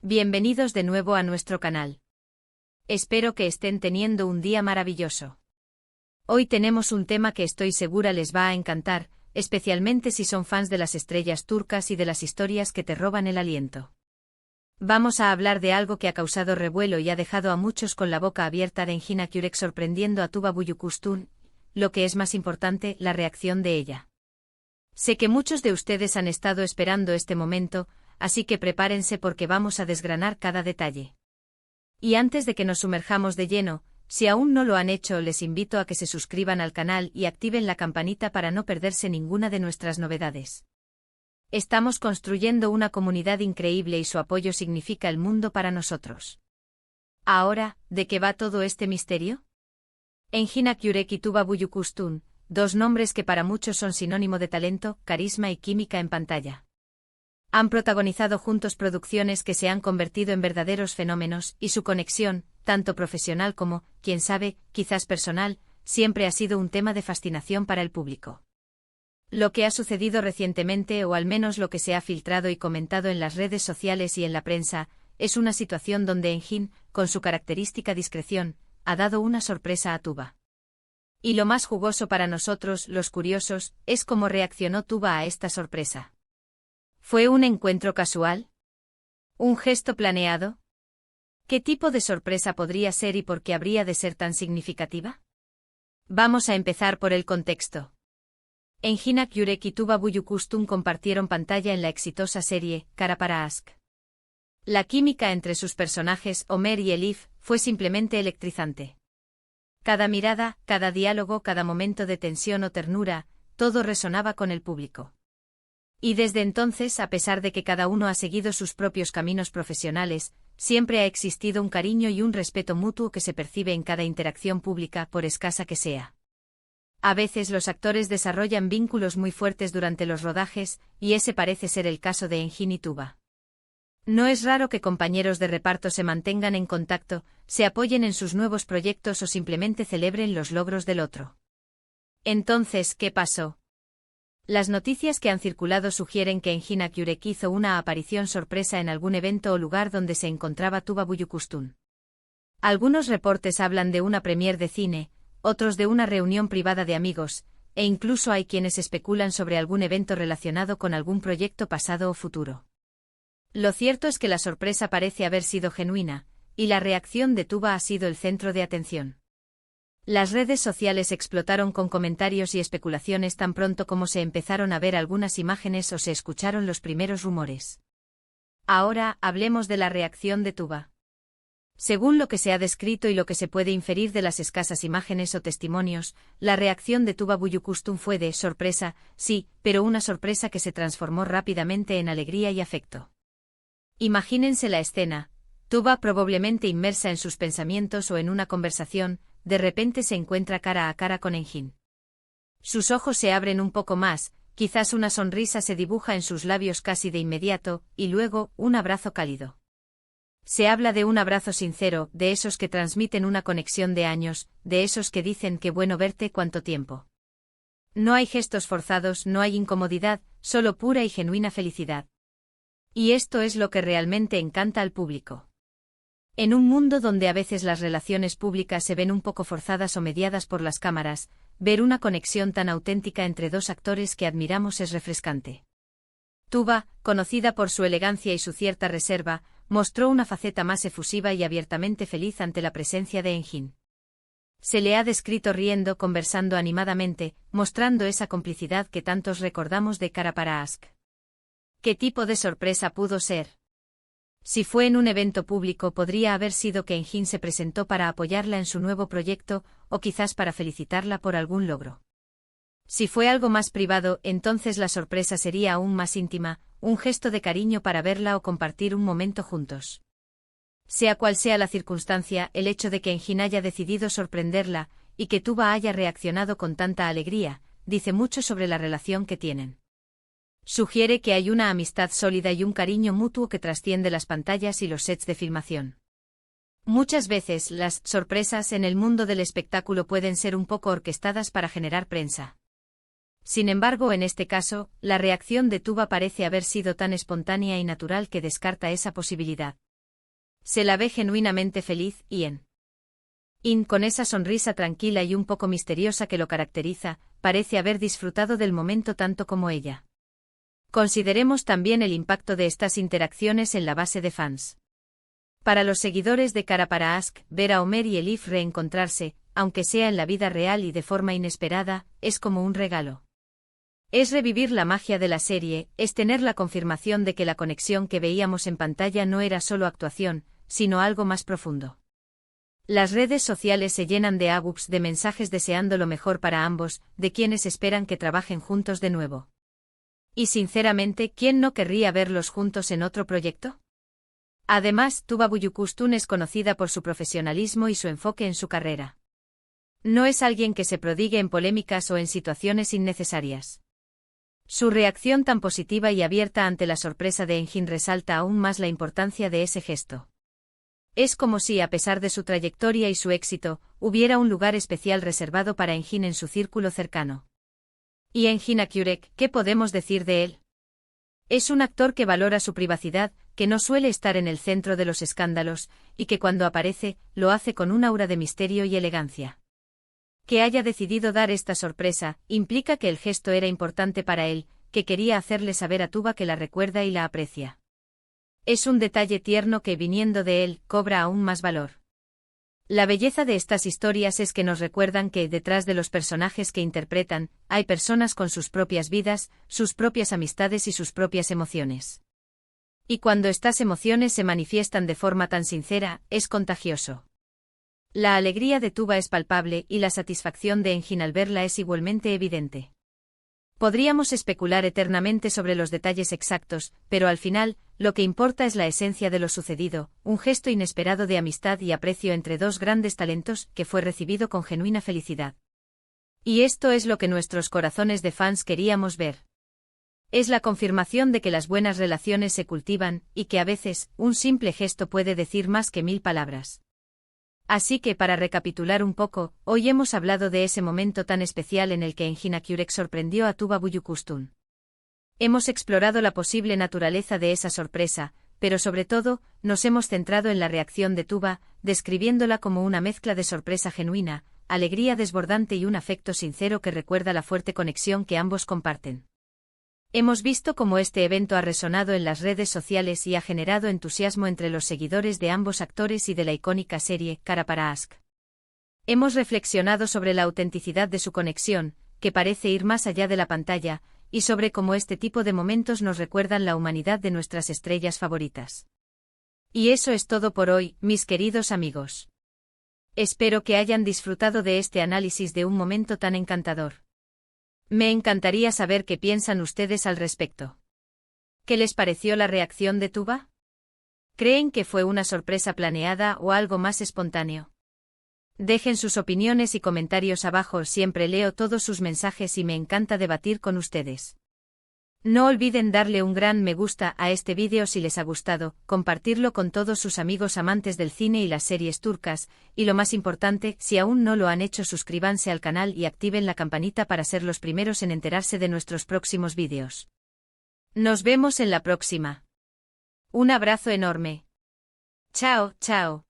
Bienvenidos de nuevo a nuestro canal. Espero que estén teniendo un día maravilloso. Hoy tenemos un tema que estoy segura les va a encantar, especialmente si son fans de las estrellas turcas y de las historias que te roban el aliento. Vamos a hablar de algo que ha causado revuelo y ha dejado a muchos con la boca abierta de Engin Akyurek sorprendiendo a Tuba Büyüküstün, lo que es más importante, la reacción de ella. Sé que muchos de ustedes han estado esperando este momento, así que prepárense porque vamos a desgranar cada detalle. Y antes de que nos sumerjamos de lleno, si aún no lo han hecho, les invito a que se suscriban al canal y activen la campanita para no perderse ninguna de nuestras novedades. Estamos construyendo una comunidad increíble y su apoyo significa el mundo para nosotros. Ahora, ¿de qué va todo este misterio? Engin Akyurek y Tuba Büyüküstün, dos nombres que para muchos son sinónimo de talento, carisma y química en pantalla. Han protagonizado juntos producciones que se han convertido en verdaderos fenómenos, y su conexión, tanto profesional como, quién sabe, quizás personal, siempre ha sido un tema de fascinación para el público. Lo que ha sucedido recientemente, o al menos lo que se ha filtrado y comentado en las redes sociales y en la prensa, es una situación donde Engin, con su característica discreción, ha dado una sorpresa a Tuba. Y lo más jugoso para nosotros, los curiosos, es cómo reaccionó Tuba a esta sorpresa. ¿Fue un encuentro casual? ¿Un gesto planeado? ¿Qué tipo de sorpresa podría ser y por qué habría de ser tan significativa? Vamos a empezar por el contexto. Engin Akyurek y Tuba Büyüküstün compartieron pantalla en la exitosa serie Kara para Aşk. La química entre sus personajes, Ömer y Elif, fue simplemente electrizante. Cada mirada, cada diálogo, cada momento de tensión o ternura, todo resonaba con el público. Y desde entonces, a pesar de que cada uno ha seguido sus propios caminos profesionales, siempre ha existido un cariño y un respeto mutuo que se percibe en cada interacción pública, por escasa que sea. A veces los actores desarrollan vínculos muy fuertes durante los rodajes, y ese parece ser el caso de Engin y Tuba. No es raro que compañeros de reparto se mantengan en contacto, se apoyen en sus nuevos proyectos o simplemente celebren los logros del otro. Entonces, ¿qué pasó? Las noticias que han circulado sugieren que Engin Akyurek hizo una aparición sorpresa en algún evento o lugar donde se encontraba Tuba Büyüküstün. Algunos reportes hablan de una premiere de cine, otros de una reunión privada de amigos, e incluso hay quienes especulan sobre algún evento relacionado con algún proyecto pasado o futuro. Lo cierto es que la sorpresa parece haber sido genuina, y la reacción de Tuba ha sido el centro de atención. Las redes sociales explotaron con comentarios y especulaciones tan pronto como se empezaron a ver algunas imágenes o se escucharon los primeros rumores. Ahora, hablemos de la reacción de Tuba. Según lo que se ha descrito y lo que se puede inferir de las escasas imágenes o testimonios, la reacción de Tuba Büyüküstün fue de sorpresa, sí, pero una sorpresa que se transformó rápidamente en alegría y afecto. Imagínense la escena: Tuba, probablemente inmersa en sus pensamientos o en una conversación, de repente se encuentra cara a cara con Engin. Sus ojos se abren un poco más, quizás una sonrisa se dibuja en sus labios casi de inmediato, y luego, un abrazo cálido. Se habla de un abrazo sincero, de esos que transmiten una conexión de años, de esos que dicen qué bueno verte, cuánto tiempo. No hay gestos forzados, no hay incomodidad, solo pura y genuina felicidad. Y esto es lo que realmente encanta al público. En un mundo donde a veces las relaciones públicas se ven un poco forzadas o mediadas por las cámaras, ver una conexión tan auténtica entre dos actores que admiramos es refrescante. Tuba, conocida por su elegancia y su cierta reserva, mostró una faceta más efusiva y abiertamente feliz ante la presencia de Engin. Se le ha descrito riendo, conversando animadamente, mostrando esa complicidad que tantos recordamos de Kara para Aşk. ¿Qué tipo de sorpresa pudo ser? Si fue en un evento público, podría haber sido que Engin se presentó para apoyarla en su nuevo proyecto, o quizás para felicitarla por algún logro. Si fue algo más privado, entonces la sorpresa sería aún más íntima, un gesto de cariño para verla o compartir un momento juntos. Sea cual sea la circunstancia, el hecho de que Engin haya decidido sorprenderla, y que Tuba haya reaccionado con tanta alegría, dice mucho sobre la relación que tienen. Sugiere que hay una amistad sólida y un cariño mutuo que trasciende las pantallas y los sets de filmación. Muchas veces, las sorpresas en el mundo del espectáculo pueden ser un poco orquestadas para generar prensa. Sin embargo, en este caso, la reacción de Tuba parece haber sido tan espontánea y natural que descarta esa posibilidad. Se la ve genuinamente feliz, con esa sonrisa tranquila y un poco misteriosa que lo caracteriza, parece haber disfrutado del momento tanto como ella. Consideremos también el impacto de estas interacciones en la base de fans. Para los seguidores de Cara para Ask, ver a Homer y Elif reencontrarse, aunque sea en la vida real y de forma inesperada, es como un regalo. Es revivir la magia de la serie, es tener la confirmación de que la conexión que veíamos en pantalla no era solo actuación, sino algo más profundo. Las redes sociales se llenan de ebooks de mensajes deseando lo mejor para ambos, de quienes esperan que trabajen juntos de nuevo. Y sinceramente, ¿quién no querría verlos juntos en otro proyecto? Además, Tuba Büyüküstün es conocida por su profesionalismo y su enfoque en su carrera. No es alguien que se prodigue en polémicas o en situaciones innecesarias. Su reacción tan positiva y abierta ante la sorpresa de Engin resalta aún más la importancia de ese gesto. Es como si, a pesar de su trayectoria y su éxito, hubiera un lugar especial reservado para Engin en su círculo cercano. Y Engin Akyurek, ¿qué podemos decir de él? Es un actor que valora su privacidad, que no suele estar en el centro de los escándalos, y que cuando aparece, lo hace con un aura de misterio y elegancia. Que haya decidido dar esta sorpresa, implica que el gesto era importante para él, que quería hacerle saber a Tuba que la recuerda y la aprecia. Es un detalle tierno que, viniendo de él, cobra aún más valor. La belleza de estas historias es que nos recuerdan que, detrás de los personajes que interpretan, hay personas con sus propias vidas, sus propias amistades y sus propias emociones. Y cuando estas emociones se manifiestan de forma tan sincera, es contagioso. La alegría de Tuba es palpable y la satisfacción de Engin al verla es igualmente evidente. Podríamos especular eternamente sobre los detalles exactos, pero al final, lo que importa es la esencia de lo sucedido, un gesto inesperado de amistad y aprecio entre dos grandes talentos que fue recibido con genuina felicidad. Y esto es lo que nuestros corazones de fans queríamos ver. Es la confirmación de que las buenas relaciones se cultivan y que a veces, un simple gesto puede decir más que 1000 palabras. Así que para recapitular un poco, hoy hemos hablado de ese momento tan especial en el que Engin Akyurek sorprendió a Tuba Büyüküstün. Hemos explorado la posible naturaleza de esa sorpresa, pero sobre todo, nos hemos centrado en la reacción de Tuba, describiéndola como una mezcla de sorpresa genuina, alegría desbordante y un afecto sincero que recuerda la fuerte conexión que ambos comparten. Hemos visto cómo este evento ha resonado en las redes sociales y ha generado entusiasmo entre los seguidores de ambos actores y de la icónica serie Cara para Ask. Hemos reflexionado sobre la autenticidad de su conexión, que parece ir más allá de la pantalla, y sobre cómo este tipo de momentos nos recuerdan la humanidad de nuestras estrellas favoritas. Y eso es todo por hoy, mis queridos amigos. Espero que hayan disfrutado de este análisis de un momento tan encantador. Me encantaría saber qué piensan ustedes al respecto. ¿Qué les pareció la reacción de Tuba? ¿Creen que fue una sorpresa planeada o algo más espontáneo? Dejen sus opiniones y comentarios abajo, siempre leo todos sus mensajes y me encanta debatir con ustedes. No olviden darle un gran me gusta a este vídeo si les ha gustado, compartirlo con todos sus amigos amantes del cine y las series turcas, y lo más importante, si aún no lo han hecho, suscríbanse al canal y activen la campanita para ser los primeros en enterarse de nuestros próximos vídeos. Nos vemos en la próxima. Un abrazo enorme. Chao, chao.